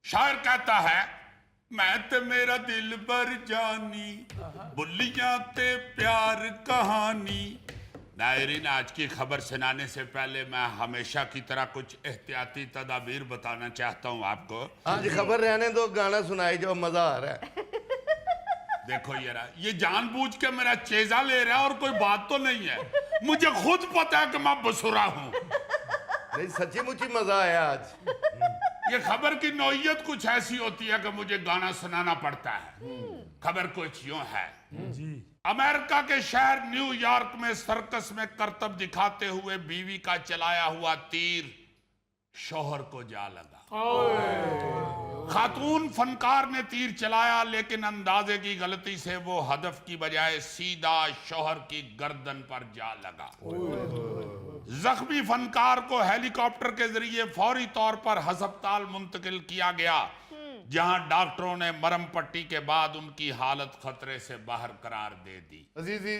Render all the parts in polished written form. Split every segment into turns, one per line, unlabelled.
शायर कहता है मैं ते मेरा दिल बर जानी बुल्लियां ते प्यार कहानी। नायरीन, आज की खबर सुनाने से पहले मैं हमेशा की तरह कुछ एहतियाती तदाबीर बताना चाहता हूँ आपको।
आज खबर रहने दो, गाना सुनाई जो मजा आ रहा है।
देखो ये जानबूझ के मेरा चेजा ले रहा है और कोई बात तो नहीं है। मुझे खुद पता है कि मैं बसुरा हूँ।
नहीं, सच्ची मुच्ची मजा आया आज।
ये खबर की नौइयत कुछ ऐसी होती है कि मुझे गाना सुनाना पड़ता है। खबर कुछ यूं है जी। अमेरिका के शहर न्यूयॉर्क में सर्कस में करतब दिखाते हुए बीवी का चलाया हुआ तीर शौहर को जा लगा। खातून फनकार ने तीर चलाया, लेकिन अंदाजे की गलती से वो हदफ की बजाय सीधा शौहर की गर्दन पर जा लगा। जख्मी फनकार को हेलीकॉप्टर के जरिए फौरी तौर पर अस्पताल मुंतकिल किया गया, जहां डॉक्टरों ने मरहम पट्टी के बाद उनकी हालत खतरे से बाहर करार दे दी।
अजीजी,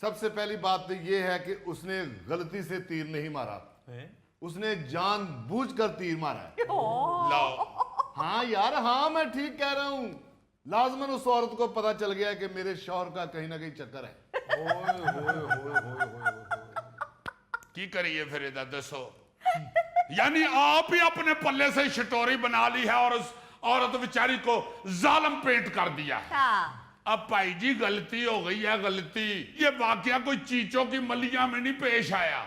सबसे पहली बात तो ये है कि उसने गलती से तीर नहीं मारा, उसने जानबूझकर तीर मारा है।
लो,
हाँ यार, हाँ मैं ठीक कह रहा हूँ। लाजमन उस औरत को पता चल गया कि मेरे शौहर का कहीं ना कहीं चक्कर है।
की करिए फिर इधर दसो। यानी आप ही अपने पल्ले से शिटोरी बना ली है और उस औरत बेचारी को जालिम पेंट कर दिया है। अब भाई जी, गलती हो गई है, गलती। ये वाकया कोई चीचों की मलिया में नहीं पेश आया,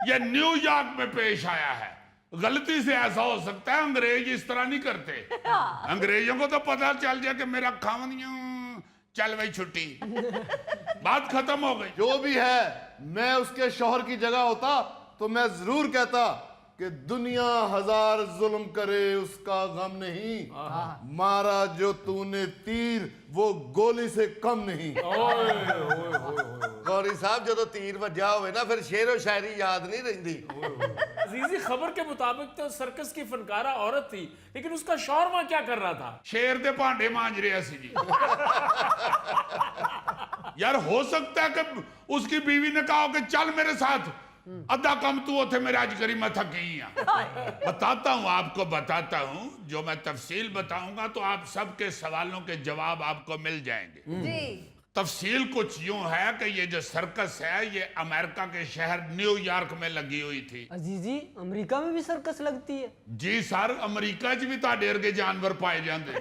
ये न्यूयॉर्क में पेश आया है। गलती से ऐसा हो सकता है, अंग्रेज इस तरह नहीं करते। अंग्रेजों को तो पता चल जाए कि मेरा खावनिया चल भाई छुट्टी, बात खत्म हो गई।
जो भी है, मैं उसके शौहर की जगह होता तो मैं जरूर कहता कि दुनिया हजार जुल्म करे उसका गम नहीं, मारा जो तूने तीर वो गोली से कम नहीं।
गौरी साहब, जो तीर वजा होवे ना, फिर शेरो शायरी याद नहीं रहती।
अजीजी, खबर के मुताबिक तो सर्कस की फनकारा औरत थी, लेकिन उसका शौहर वहां क्या कर रहा था?
शेर दे भांडे मांज रहे सी जी। यार, हो सकता है कि उसकी बीवी ने कहा कि चल मेरे साथ, अद्धा कम तू उथे मेरे आज करी मैं थकी। बताता हूँ आपको, बताता हूँ। जो मैं तफसील बताऊंगा तो आप सबके सवालों के जवाब आपको मिल जाएंगे
जी।
तफसील कुछ यूं है कि ये जो सर्कस है, ये अमेरिका के शहर न्यूयॉर्क में लगी हुई थी।
अजीजी, अमेरिका में भी सर्कस लगती है?
जी सर, अमेरिका च भी ताडेर के जानवर पाए जाते हैं।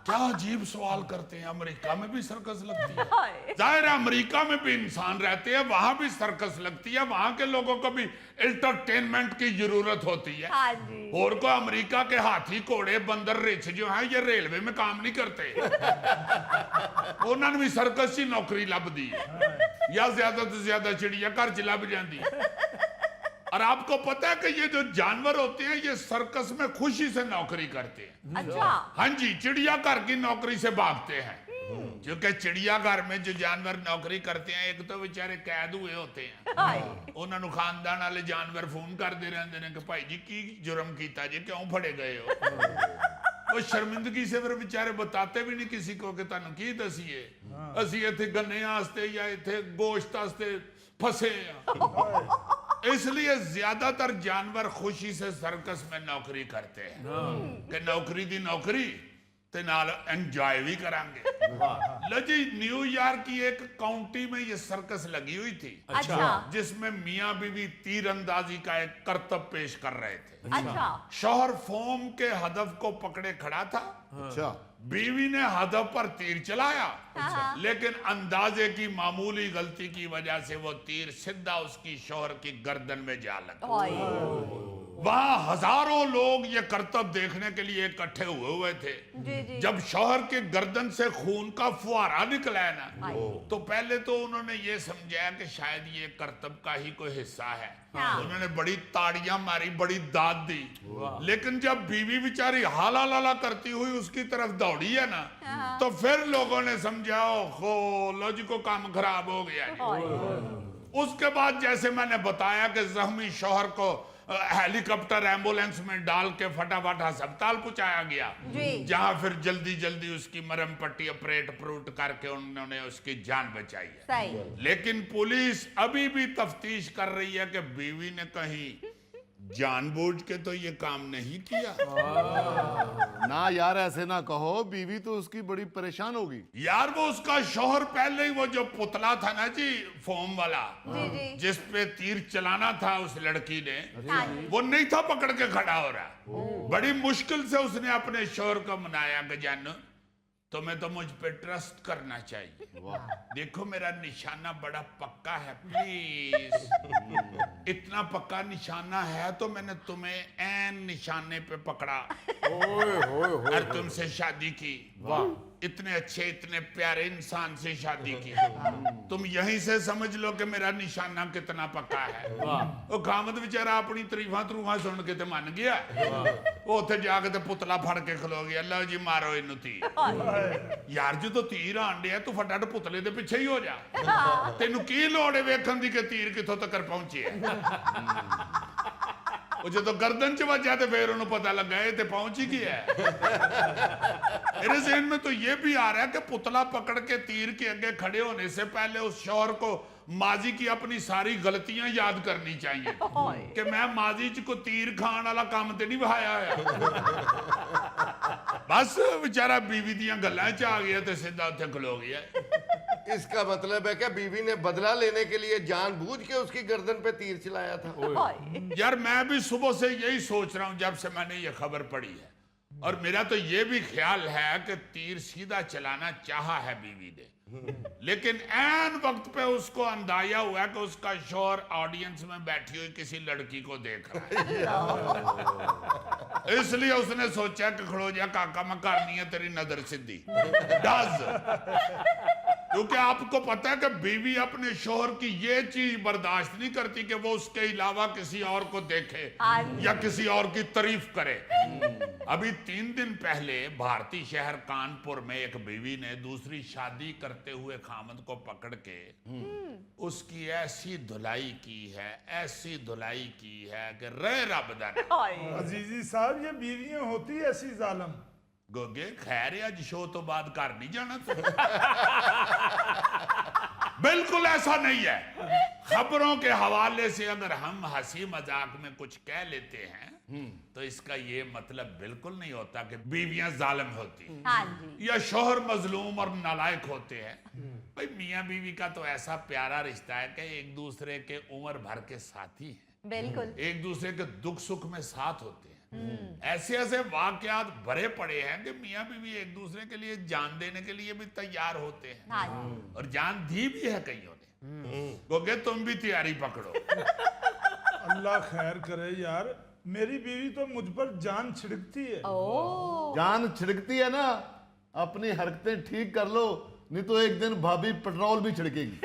क्या अजीब सवाल करते हैं, अमेरिका में भी सर्कस लगती है? जाहिर है अमेरिका में भी इंसान रहते हैं, वहां भी सर्कस लगती है, वहां के लोगों को भी एंटरटेनमेंट की जरूरत होती है।
हाँ जी।
और को अमेरिका के हाथी घोड़े बंदर रिछ जो हैं, ये रेलवे में काम नहीं करते। उन्होंने भी सर्कस की नौकरी लब दी या ज्यादा से ज्यादा चिड़िया घर च लभ जाती। और आपको पता है कि ये जो जानवर होते हैं, ये सर्कस में खुशी से नौकरी करते हैं।
अच्छा।
हाँ जी, चिड़ियाघर की नौकरी से भागते हैं। क्योंकि चिड़ियाघर में जो जानवर नौकरी करते हैं, एक तो बेचारे कैद हुए होते हैं, उन्होंने खानदान वाले जानवर फोन करते रहते हैं कि भाई जी की जुर्म कीता जी, क्यों फड़े गए हो। वो शर्मिंदगी से फिर बेचारे बताते भी नहीं किसी को कि तुहानू की दसीए, असी इत्थे गन्ने वास्ते या इत्थे गोश्त वास्ते फंसे। इसलिए ज्यादातर जानवर खुशी से सर्कस में नौकरी करते हैं कि नौकरी दी नौकरी ते नाल एंजॉय भी करांगे। लो जी, न्यूयॉर्क की एक काउंटी में ये सर्कस लगी हुई थी।
अच्छा।
जिसमें मियां बीवी तीरंदाजी का एक करतब पेश कर रहे थे।
अच्छा।
शौहर फोम के हदफ को पकड़े खड़ा था।
अच्छा।
बीवी ने हदफ पर तीर चलाया, लेकिन अंदाजे की मामूली गलती की वजह से वो तीर सीधा उसकी शौहर की गर्दन में जा लगा। वहां हजारों लोग ये करतब देखने के लिए इकट्ठे हुए थे।
जी।
जब शौहर के गर्दन से खून का फुहारा निकला है ना, तो पहले तो उन्होंने ये समझा कि शायद ये करतब का ही कोई हिस्सा है। उन्होंने बड़ी ताड़ियां मारी, बड़ी दाद दी। लेकिन जब बीवी बेचारी हाला लाला करती हुई उसकी तरफ दौड़ी है ना, तो फिर लोगों ने समझा ओहो लो जी को काम खराब हो गया। उसके बाद जैसे मैंने बताया कि जख्मी शौहर को हेलीकॉप्टर एम्बुलेंस में डाल के फटाफट अस्पताल पहुंचाया गया, जहां फिर जल्दी जल्दी उसकी मरहम पट्टी ऑपरेट प्रूट करके उन्होंने उसकी जान बचाई है। लेकिन पुलिस अभी भी तफ्तीश कर रही है कि बीवी ने कहीं जानबूझ के तो ये काम नहीं किया।
ना यार ऐसे ना कहो, बीवी तो उसकी बड़ी परेशान होगी।
यार वो उसका शौहर पहले ही वो जो पुतला था ना जी, फोम वाला,
जी जी
जिस पे तीर चलाना था उस लड़की ने,
हाँ जी।
वो नहीं था पकड़ के खड़ा हो रहा। बड़ी मुश्किल से उसने अपने शौहर को मनाया कि जानू तुम्हें तो मुझ पे ट्रस्ट करना चाहिए। देखो मेरा निशाना बड़ा पक्का है, प्लीज। इतना पक्का निशाना है तो मैंने तुम्हें ऐन निशाने पे पकड़ा और तुमसे शादी की। इतने अच्छे इतने प्यारे इंसान से शादी की। तुम यहीं से समझ लो कि मेरा निशाना कितना पक्का है। वो खामद बेचारा अपनी तरीफा तरूफा सुन के तो मान गया। वो उथे जाके तो पुतला फड़ के खलो गया, लो जी मारो इनू तीर। यार जो तो तीर आन दिया तू फटाफट पुतले दे पिछे ही हो जा। तेनू की लोड़ है वेखण दी कि तीर किथों तक पहुंचे है। वो जो तो गर्दन च वजा तो फिर उन्हें पता लगा ये तो पहुंच ही गया है। मेरे ज़हन में तो ये भी आ रहा है कि पुतला पकड़ के तीर के आगे खड़े होने से पहले उस शौहर को माजी की अपनी सारी गलतियां याद करनी चाहिए कि मैं माजी च को तीर खान वाला काम तो नहीं बहाया है। बस बेचारा बीवी दियां गल्लां च आ गया तो सीधा उत्थे खलो गया।
इसका मतलब है कि बीवी ने बदला लेने के लिए जानबूझ के उसकी गर्दन पे तीर चलाया था।
यार मैं भी सुबह से यही सोच रहा हूं जब से मैंने ये खबर पढ़ी है, और मेरा तो ये भी ख्याल है कि तीर सीधा चलाना चाहा है बीवी ने, लेकिन ऐन वक्त पे उसको अंदाजा हुआ कि उसका शौहर ऑडियंस में बैठी हुई किसी लड़की को देख रहा है। इसलिए उसने सोचा कि खड़ो जा काका, मैं करनी है तेरी नजर सीधी डज। क्योंकि आपको पता है कि बीवी अपने शौहर की ये चीज बर्दाश्त नहीं करती कि वो उसके अलावा किसी और को देखे या किसी और की तारीफ करे। अभी 3 दिन पहले भारतीय शहर कानपुर में एक बीवी ने दूसरी शादी करते हुए खामद को पकड़ के उसकी ऐसी धुलाई की है, ऐसी धुलाई की है कि रे रब दा नाम।
अजीजी साहब ये बीवियां होती ऐसी जालम।
गोगे खैर है, आज शो तो बाद घर नहीं जाना तो। बिल्कुल ऐसा नहीं है। खबरों के हवाले से अगर हम हंसी मजाक में कुछ कह लेते हैं तो इसका ये मतलब बिल्कुल नहीं होता कि बीवियां जालिम होती
हाँ जी।
या शौहर मजलूम और नालायक होते हैं। भाई मियां बीवी का तो ऐसा प्यारा रिश्ता है कि एक दूसरे के उम्र भर के साथी हैं,
बिल्कुल।
एक दूसरे के दुख सुख में साथ होते हैं। ऐसे ऐसे वाकयात भरे पड़े हैं कि मियां बीवी एक दूसरे के लिए जान देने के लिए भी तैयार होते हैं,
हाँ जी।
और जान दी भी है कईयों ने। गोगे तुम भी तैयारी पकड़ो।
अल्लाह खैर करे यार, मेरी बीवी तो मुझ पर जान छिड़कती है।
जान छिड़कती है ना, अपनी हरकतें ठीक कर लो, नहीं तो एक दिन भाभी पेट्रोल भी छिड़केगी।